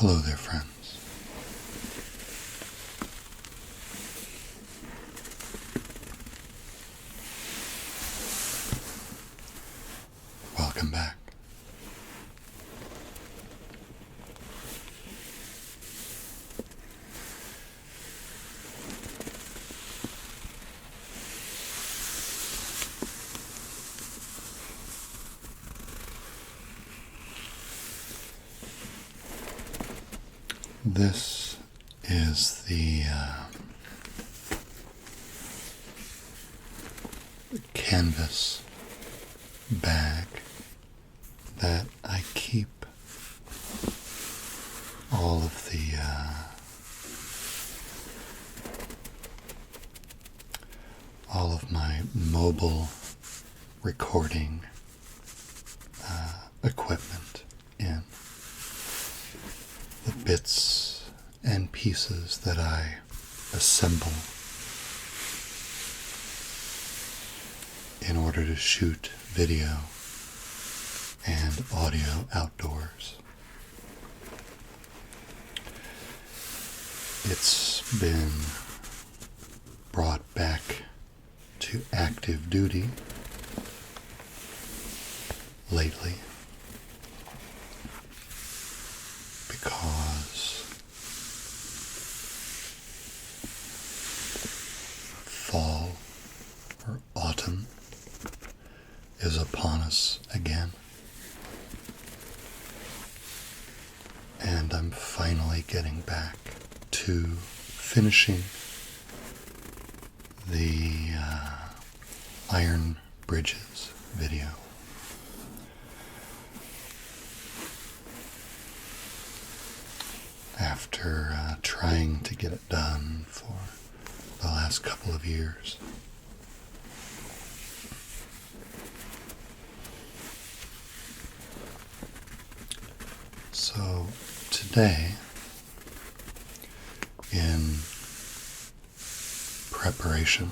Hello there, friends. Welcome back. This is the canvas bag that I keep all of my mobile recording equipment in. The bits and pieces that I assemble in order to shoot video and audio outdoors. It's been brought back to active duty lately because fall or autumn is upon us again. And I'm finally getting back to finishing the Iron Bridges video. After trying to get it done for the last couple of years. So today, in preparation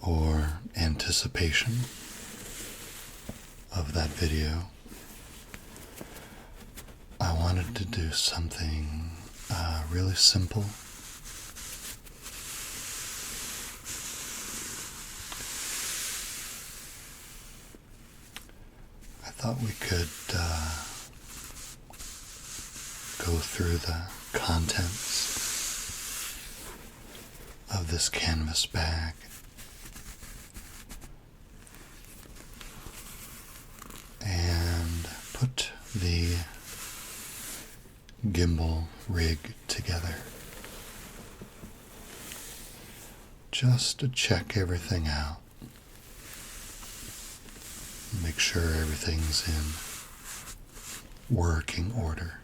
or anticipation of that video, I wanted to do something really simple. I thought we could go through the contents of this canvas bag and put the Gimbal Rig together, just to check everything out, make sure everything's in working order.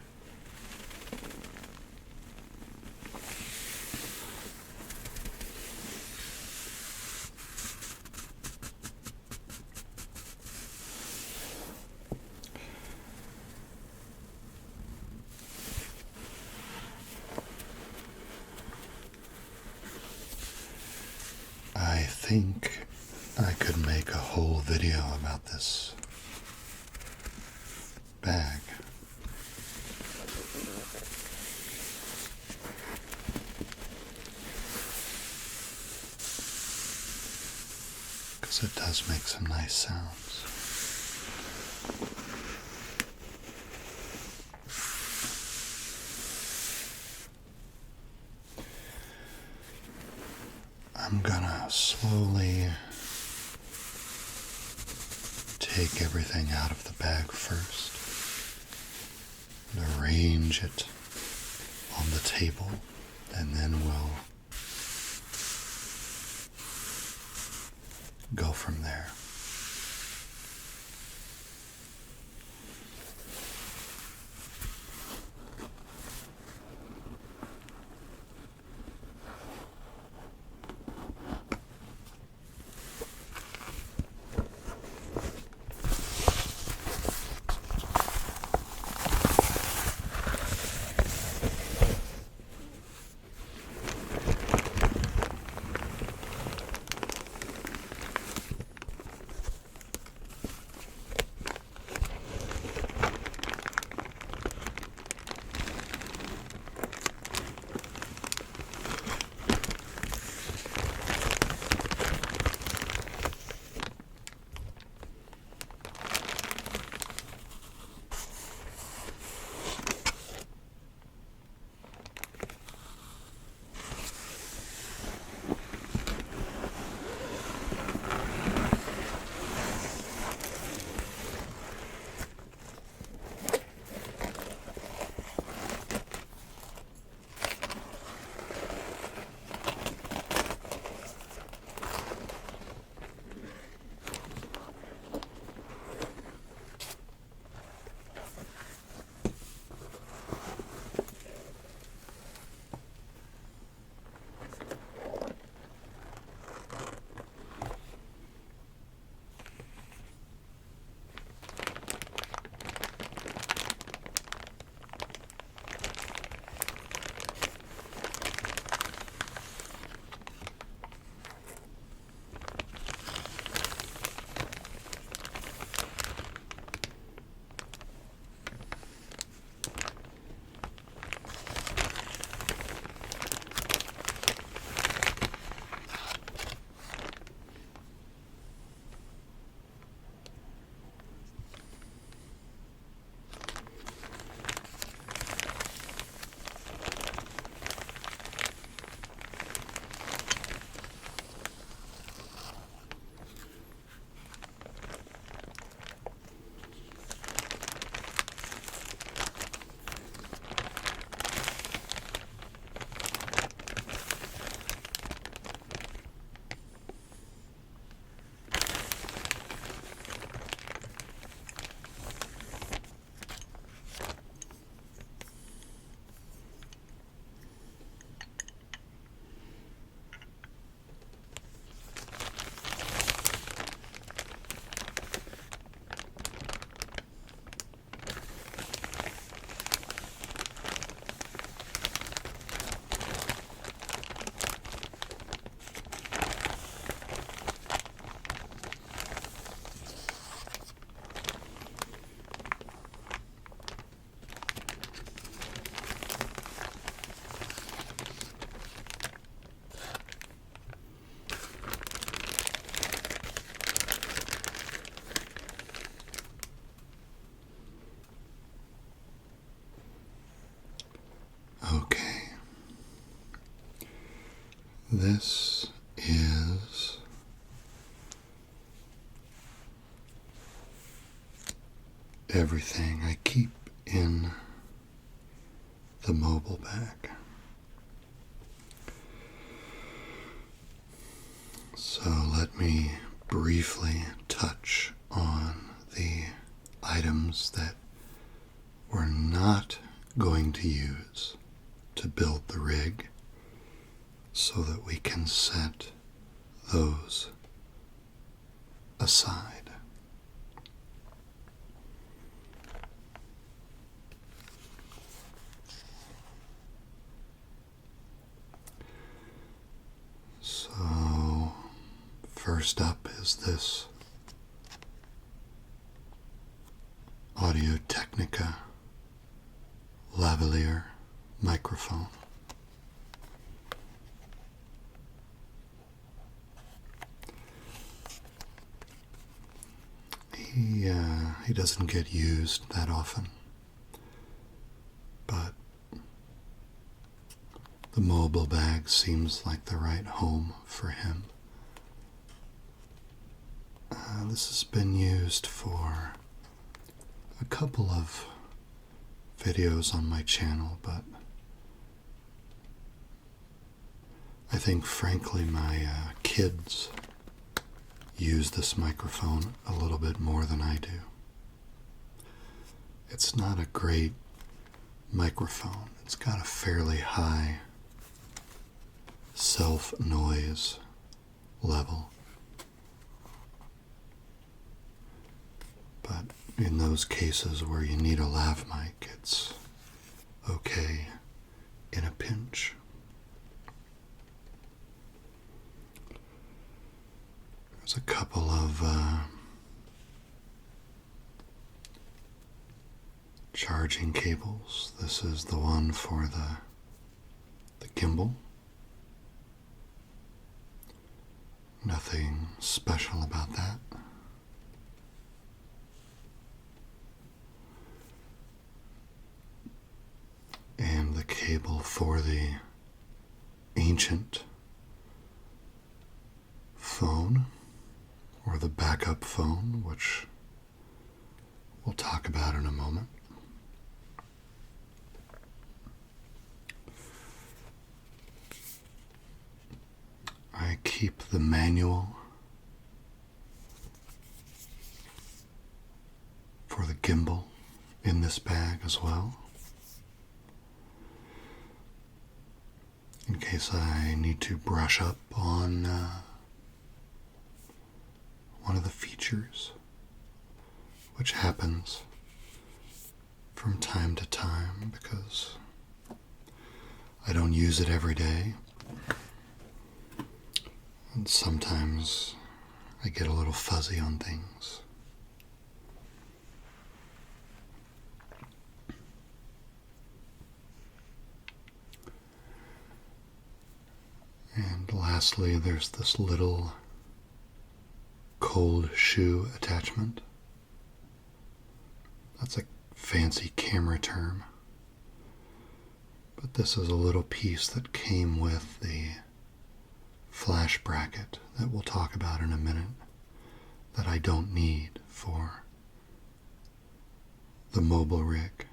I think I could make a whole video about this bag. Because it does make some nice sounds. I'm gonna slowly take everything out of the bag first and arrange it on the table, and then we'll go from there. This is everything I keep in the mobile bag. So let me briefly touch on the items that we're not going to use to build the rig, so that we can set those aside. So, first up is this Audio-Technica lavalier microphone. He doesn't get used that often, but the mobile bag seems like the right home for him. This has been used for a couple of videos on my channel, but I think frankly my kids use this microphone a little bit more than I do. It's not a great microphone. It's got a fairly high self-noise level. But in those cases where you need a lav mic, it's okay in a pinch. There's a couple of charging cables. This is the one for the gimbal. Nothing special about that. And the cable for the ancient phone, or the backup phone, which we'll talk about in a moment. I keep the manual for the gimbal in this bag as well, in case I need to brush up on one of the features, which happens from time to time because I don't use it every day. And sometimes I get a little fuzzy on things. And lastly, there's this little cold shoe attachment. That's a fancy camera term. But this is a little piece that came with the flash bracket that we'll talk about in a minute, that I don't need for the mobile rig.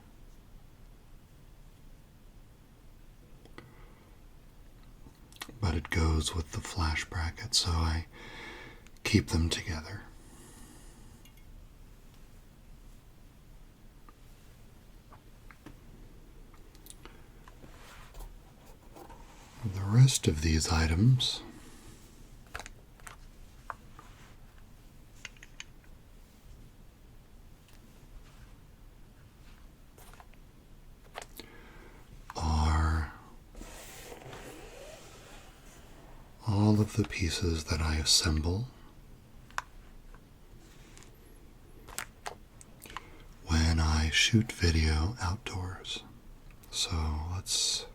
But it goes with the flash bracket, so I keep them together. The rest of these items are all of the pieces that I assemble when I shoot video outdoors. So let's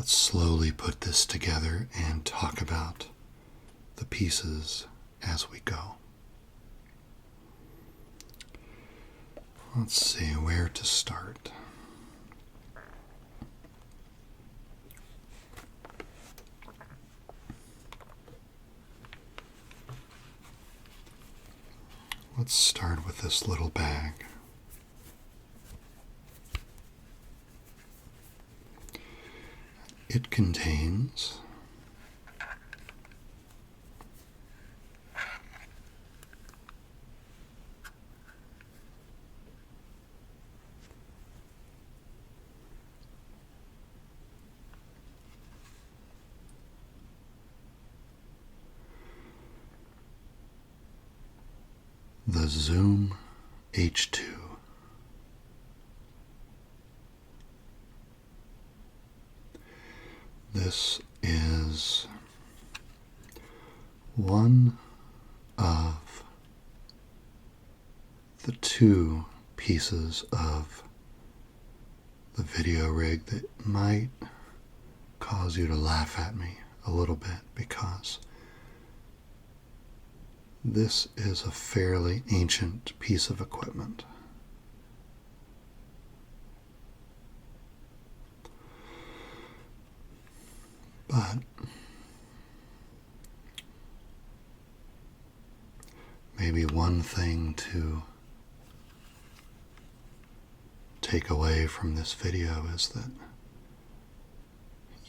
slowly put this together and talk about the pieces as we go. Let's see where to start. Let's start with this little bag. It contains the Zoom H2. This is one of the two pieces of the video rig that might cause you to laugh at me a little bit, because this is a fairly ancient piece of equipment. But maybe one thing to take away from this video is that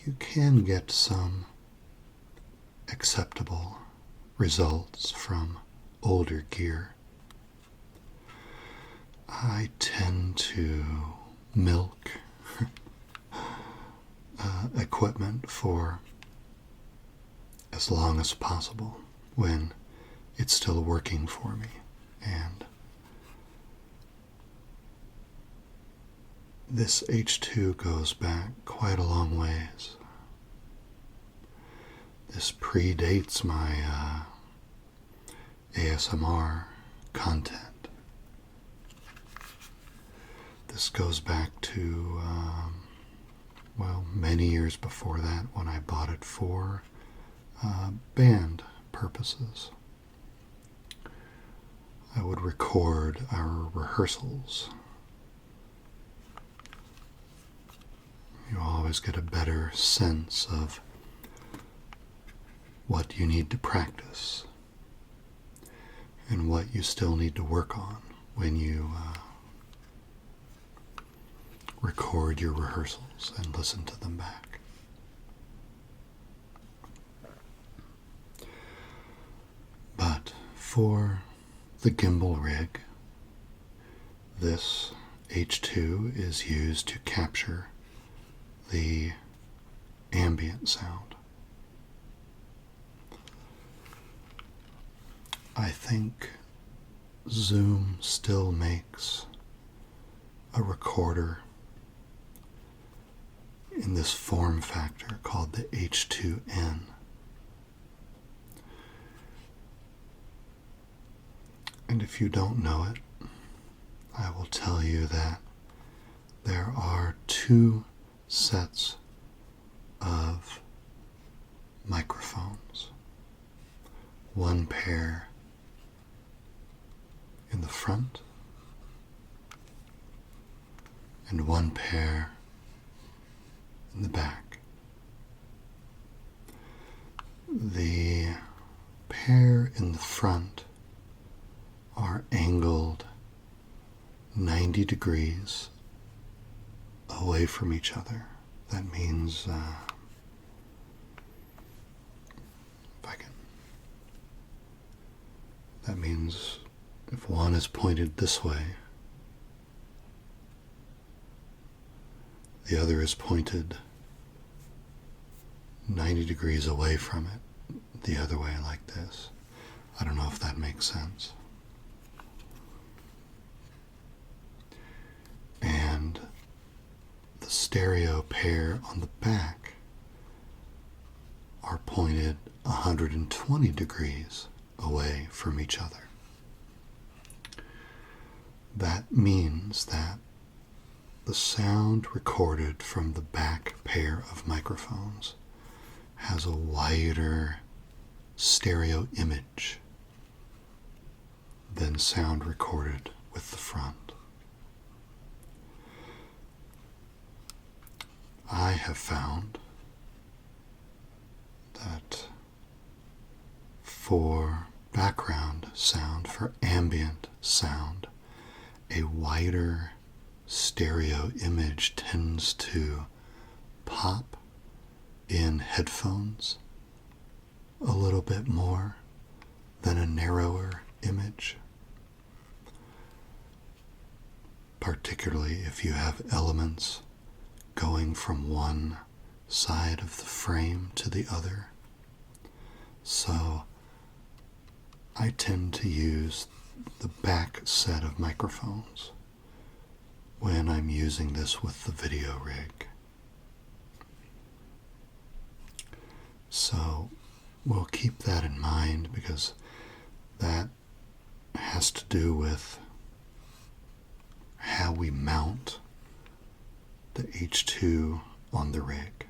you can get some acceptable results from older gear. I tend to milk equipment for as long as possible when it's still working for me, and this H2 goes back quite a long ways. This predates my ASMR content. This goes back to many years before that, when I bought it for band purposes. I would record our rehearsals. You always get a better sense of what you need to practice and what you still need to work on when you record your rehearsals and listen to them back. But for the Gimbal Rig, this H2 is used to capture the ambient sound. I think Zoom still makes a recorder in this form factor called the H2N. And if you don't know it, I will tell you that there are two sets of microphones. One pair in the front and one pair in the back. The pair in the front are angled 90 degrees away from each other. That means that means if one is pointed this way, the other is pointed 90 degrees away from it, the other way, like this. I don't know if that makes sense. And the stereo pair on the back are pointed 120 degrees away from each other. That means that the sound recorded from the back pair of microphones has a wider stereo image than sound recorded with the front. I have found that for background sound, for ambient sound, a wider stereo image tends to pop in headphones a little bit more than a narrower image, particularly if you have elements going from one side of the frame to the other. So I tend to use the back set of microphones when I'm using this with the video rig. So we'll keep that in mind, because that has to do with how we mount the H2 on the rig.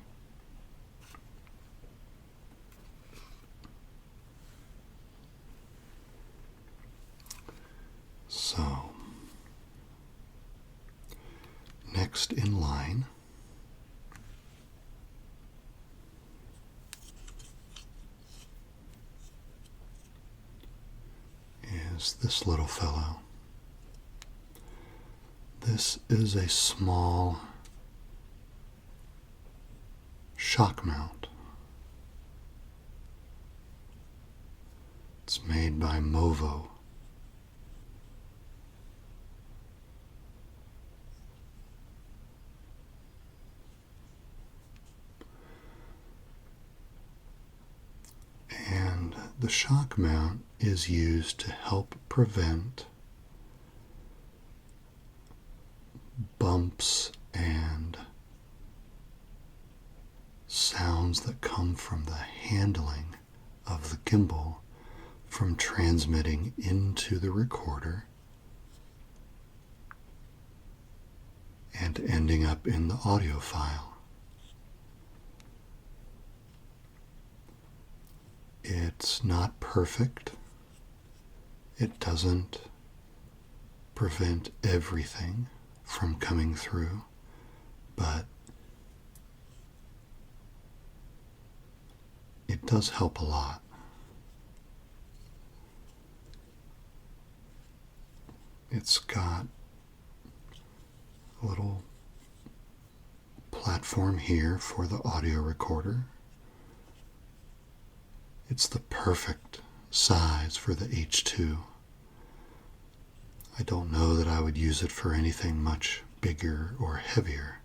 So, next in line is this little fellow. This is a small shock mount. It's made by MOVO. And the shock mount is used to help prevent bumps and sounds that come from the handling of the gimbal from transmitting into the recorder and ending up in the audio file. It's not perfect. It doesn't prevent everything from coming through, but it does help a lot. It's got a little platform here for the audio recorder. It's the perfect size for the H2. I don't know that I would use it for anything much bigger or heavier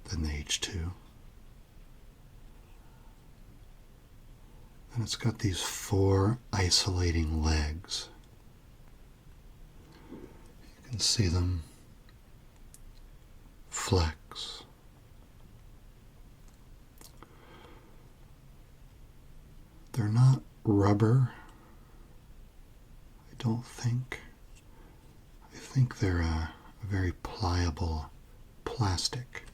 than the H2. And it's got these 4 isolating legs. You can see them flex. They're not rubber, I don't think. I think they're a very pliable plastic.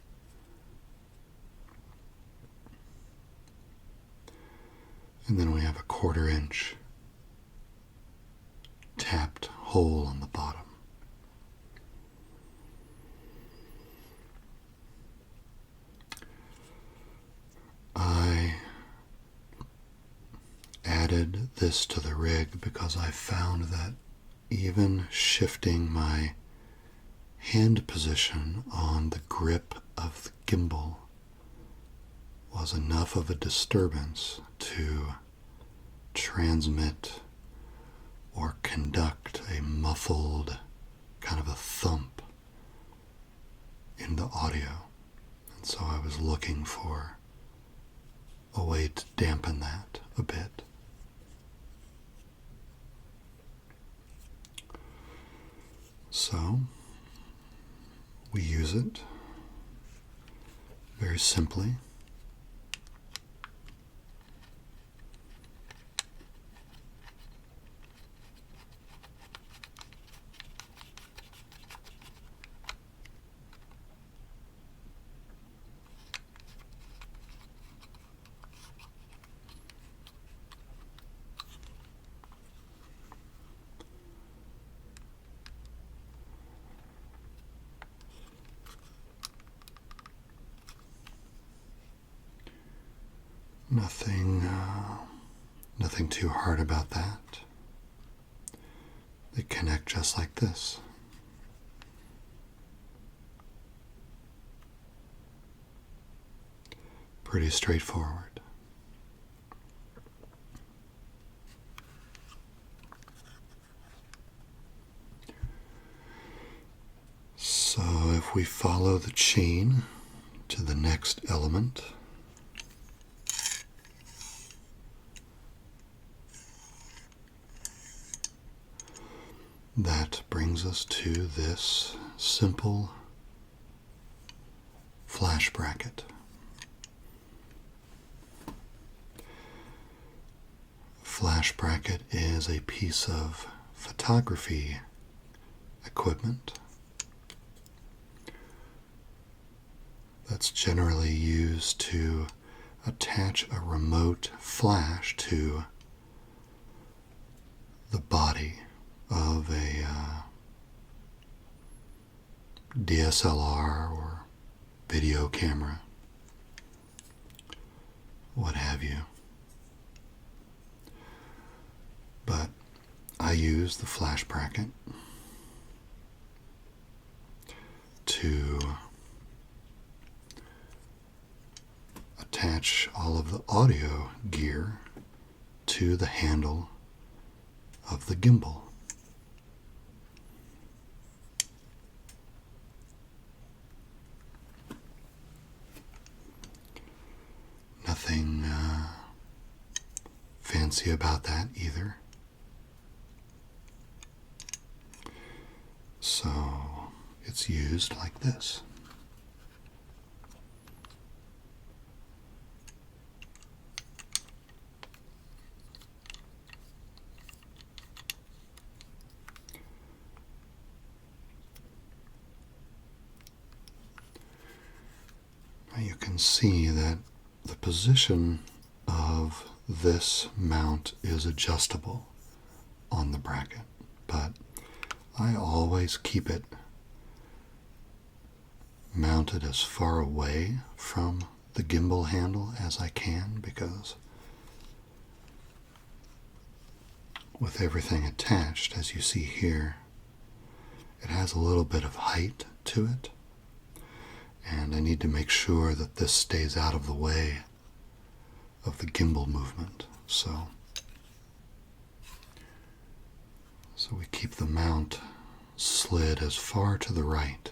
And then we have a 1/4 inch tapped hole on the bottom. I added this to the rig because I found that even shifting my hand position on the grip of the gimbal was enough of a disturbance to transmit or conduct a muffled kind of a thump in the audio. And so I was looking for a way to dampen that a bit. So we use it very simply. Nothing too hard about that. They connect just like this. Pretty straightforward. So if we follow the chain to the next element, that brings us to this simple flash bracket. Flash bracket is a piece of photography equipment that's generally used to attach a remote flash to the body of a DSLR or video camera, what have you. But I use the flash bracket to attach all of the audio gear to the handle of the gimbal. Nothing fancy about that either. So it's used like this. Now you can see that the position of this mount is adjustable on the bracket, but I always keep it mounted as far away from the gimbal handle as I can, because with everything attached, as you see here, it has a little bit of height to it, and I need to make sure that this stays out of the way of the gimbal movement. So we keep the mount slid as far to the right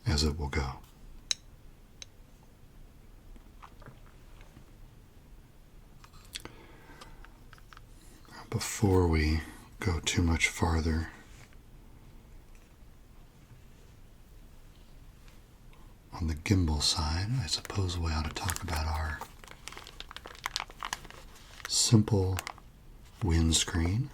as it will go. Before we go too much farther, on the gimbal side, I suppose we ought to talk about our simple windscreen.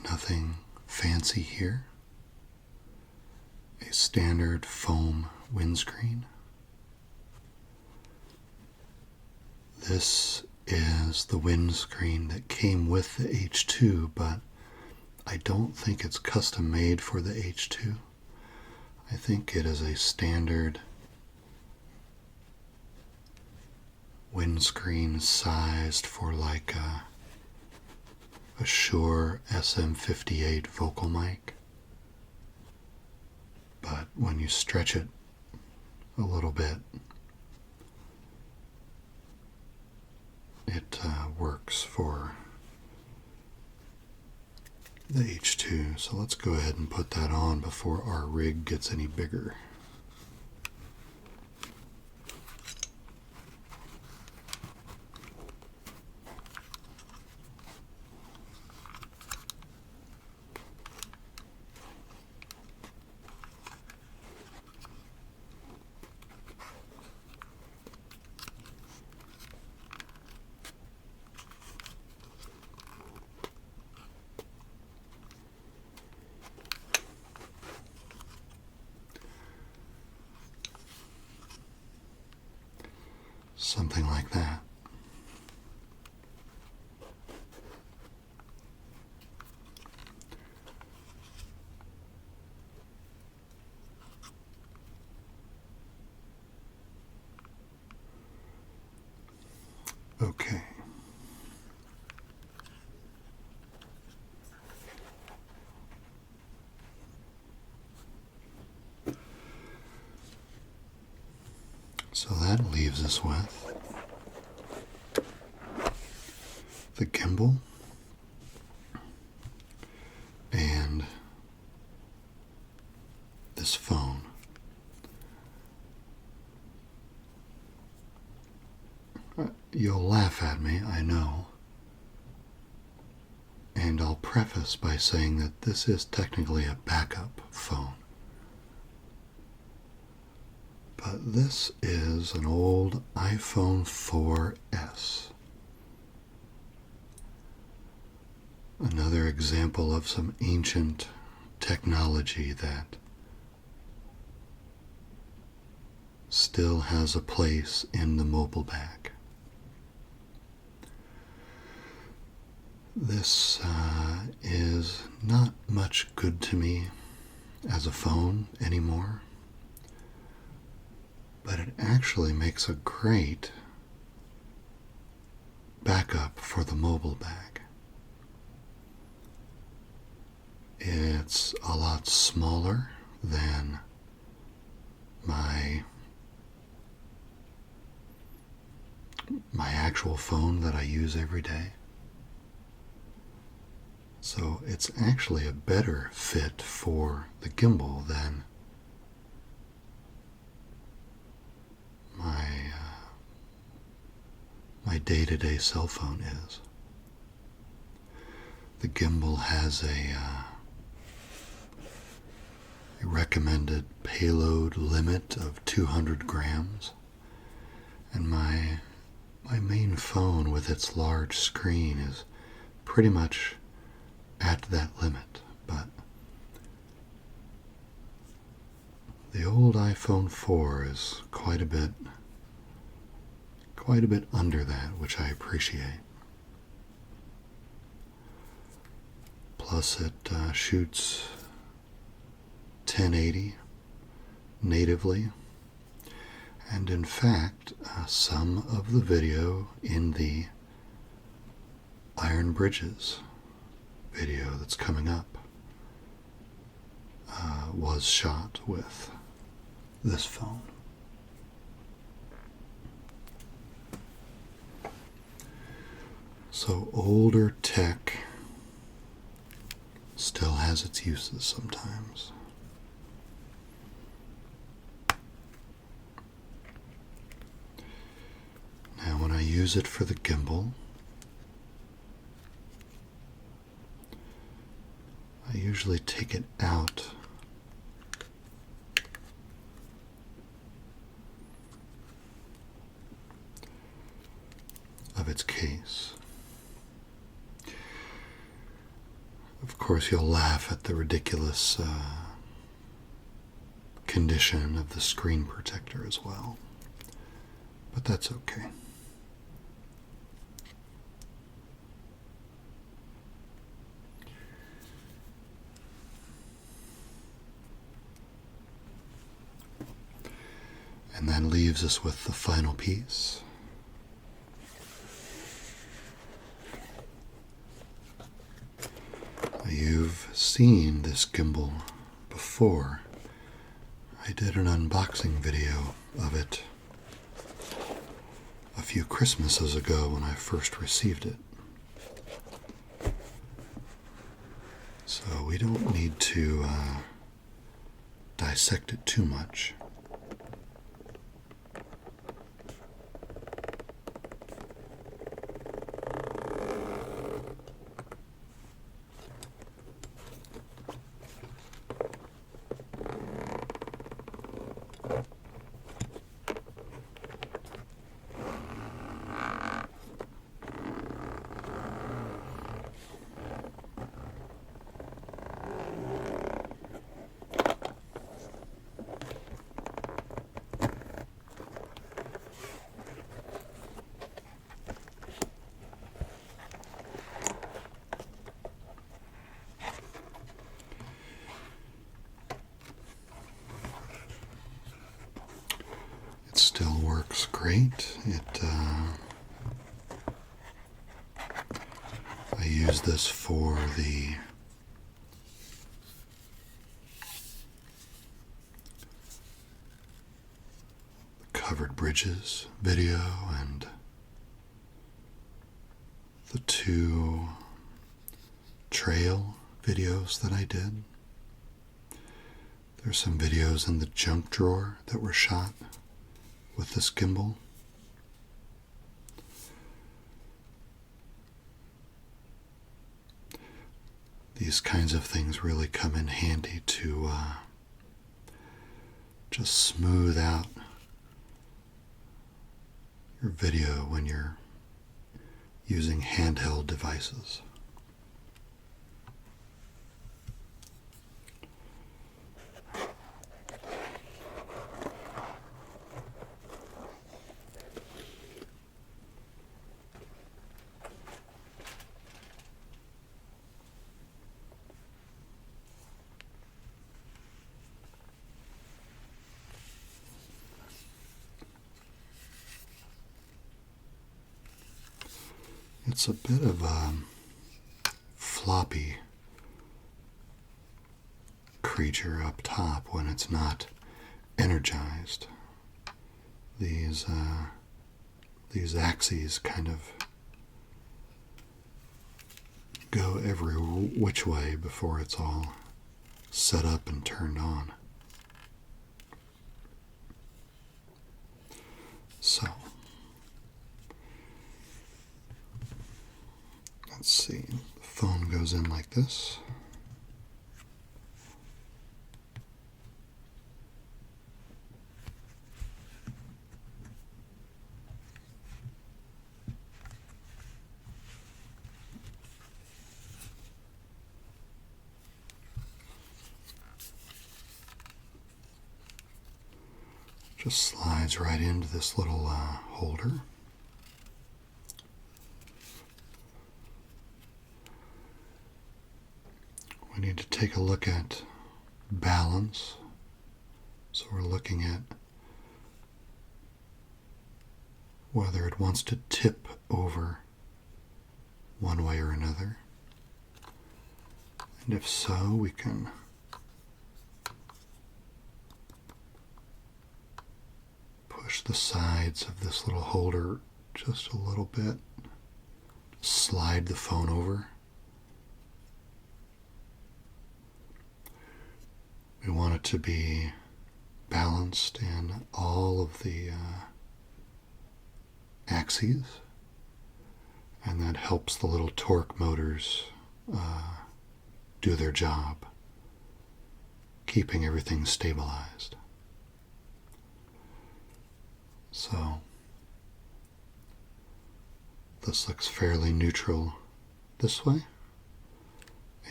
Nothing fancy here. A standard foam windscreen. This is the windscreen that came with the H2, but I don't think it's custom made for the H2. I think it is a standard windscreen sized for like a Shure SM58 vocal mic, but when you stretch it a little bit, it works for the H2. So let's go ahead and put that on before our rig gets any bigger. Something like that. Okay. So that leaves us with the gimbal and this phone. You'll laugh at me, I know. And I'll preface by saying that this is technically a backup phone. But this is an old iPhone 4S. Another example of some ancient technology that still has a place in the mobile bag. This is not much good to me as a phone anymore, but it actually makes a great backup for the mobile bag. It's a lot smaller than my actual phone that I use every day. So it's actually a better fit for the gimbal than my day-to-day cell phone is. The gimbal has a recommended payload limit of 200 grams, and my main phone with its large screen is pretty much at that limit, but the old iPhone 4 is quite a bit under that, which I appreciate. Plus it shoots 1080 natively, and in fact some of the video in the Iron Bridges video that's coming up was shot with this phone. So older tech still has its uses sometimes. Now when I use it for the gimbal, I usually take it out of its case. Of course, you'll laugh at the ridiculous condition of the screen protector as well, but that's okay. And that leaves us with the final piece. You've seen this gimbal before. I did an unboxing video of it a few Christmases ago when I first received it. So we don't need to dissect it too much. still works great. I use this for the covered bridges video and the 2 trail videos that I did. There's some videos in the junk drawer that were shot with this gimbal. These kinds of things really come in handy to just smooth out your video when you're using handheld devices. It's a bit of a floppy creature up top when it's not energized. These axes kind of go every which way before it's all set up and turned on. So let's see, the phone goes in like this. Just slides right into this little holder. We need to take a look at balance. So we're looking at whether it wants to tip over one way or another. And if so, we can push the sides of this little holder just a little bit, slide the phone over. We want it to be balanced in all of the axes, and that helps the little torque motors do their job, keeping everything stabilized. So this looks fairly neutral this way,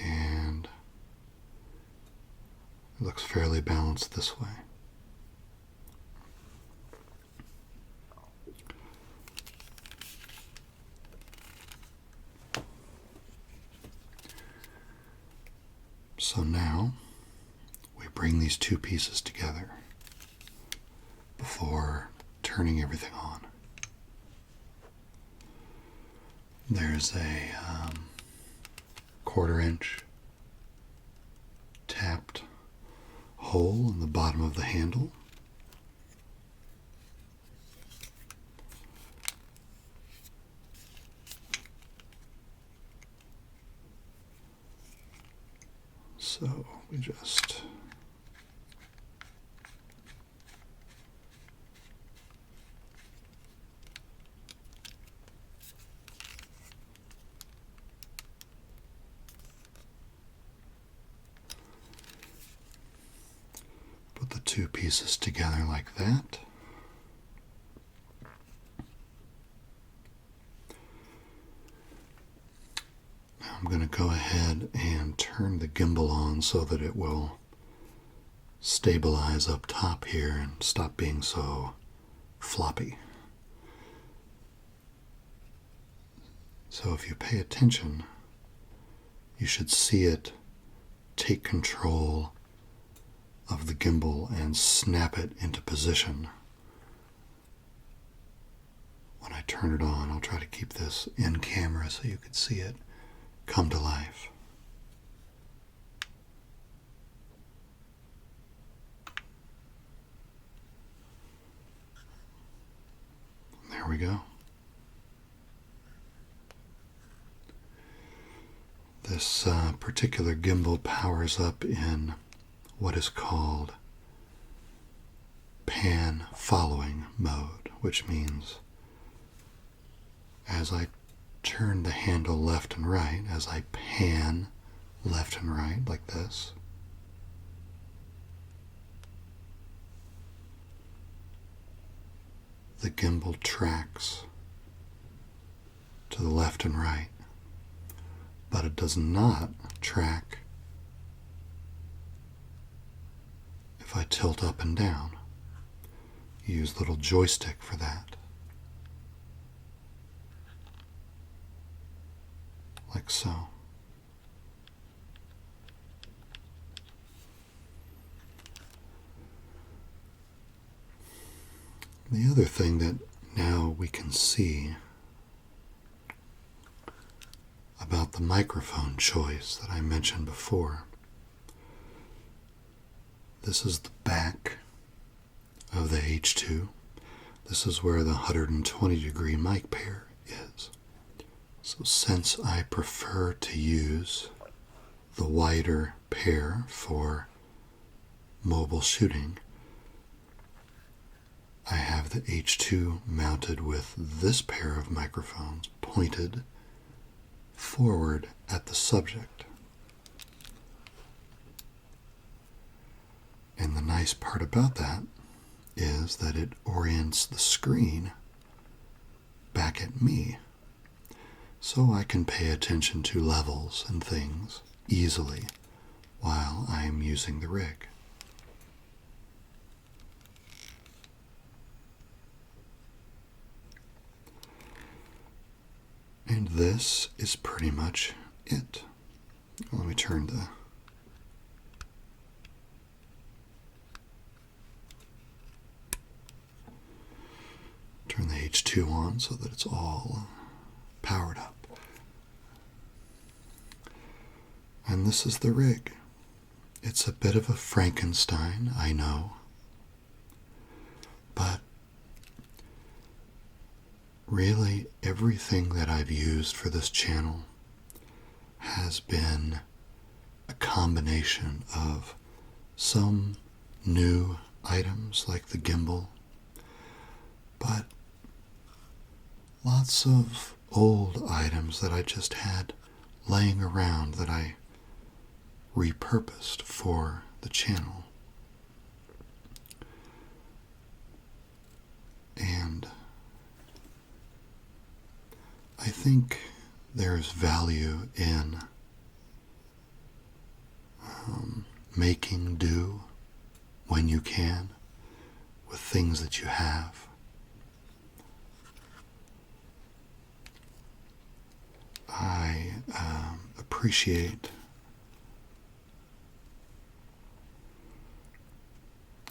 and it looks fairly balanced this way. So now we bring these 2 pieces together before turning everything on. There's a 1/4 inch tapped hole in the bottom of the handle. So we just put the 2 pieces together like that. Now I'm going to go ahead and turn the gimbal on so that it will stabilize up top here and stop being so floppy. So if you pay attention, you should see it take control of the gimbal and snap it into position when I turn it on, I'll try to keep this in camera so you can see it come to life. There we go. This particular gimbal powers up in what is called pan following mode, which means as I turn the handle left and right, as I pan left and right like this, the gimbal tracks to the left and right, but it does not track if I tilt up and down. You use a little joystick for that. Like so. The other thing that now we can see about the microphone choice that I mentioned before. This is the back of the H2. This is where the 120-degree mic pair is. So since I prefer to use the wider pair for mobile shooting, I have the H2 mounted with this pair of microphones pointed forward at the subject. And the nice part about that is that it orients the screen back at me, so I can pay attention to levels and things easily while I am using the rig. And this is pretty much it. Let me turn the H2 on so that it's all powered up. And this is the rig. It's a bit of a Frankenstein, I know, but really everything that I've used for this channel has been a combination of some new items like the gimbal, but lots of old items that I just had laying around that I repurposed for the channel. And I think there's value in making do when you can with things that you have. I appreciate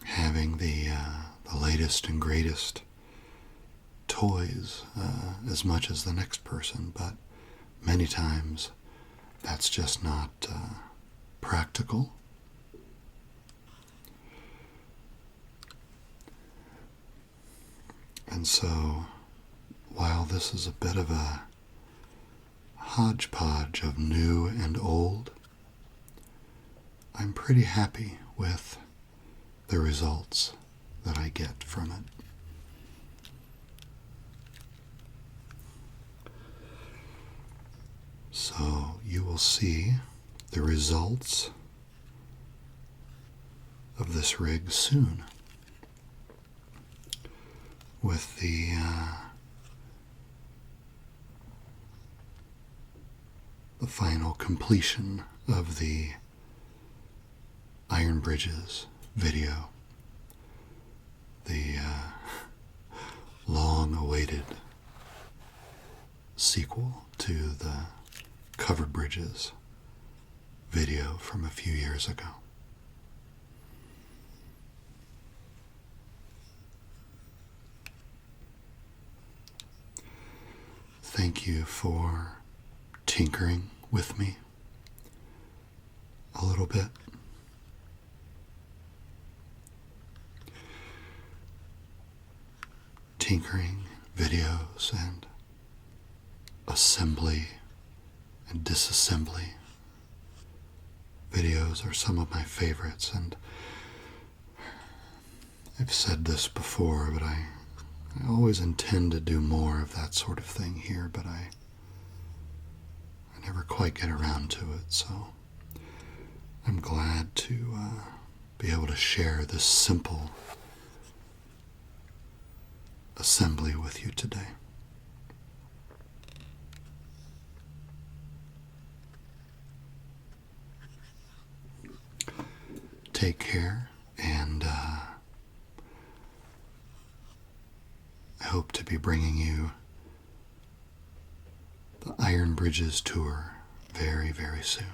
having the latest and greatest toys as much as the next person, but many times that's just not practical. And so, while this is a bit of a hodgepodge of new and old, I'm pretty happy with the results that I get from it. So you will see the results of this rig soon with the final completion of the Iron Bridges video, the long-awaited sequel to the Covered Bridges video from a few years ago. thank you for tinkering with me a little bit. Tinkering videos and assembly and disassembly videos are some of my favorites, and I've said this before, but I always intend to do more of that sort of thing here, but I never quite get around to it, so I'm glad to be able to share this simple assembly with you today. Take care, and I hope to be bringing you the Iron Bridges tour very, very soon.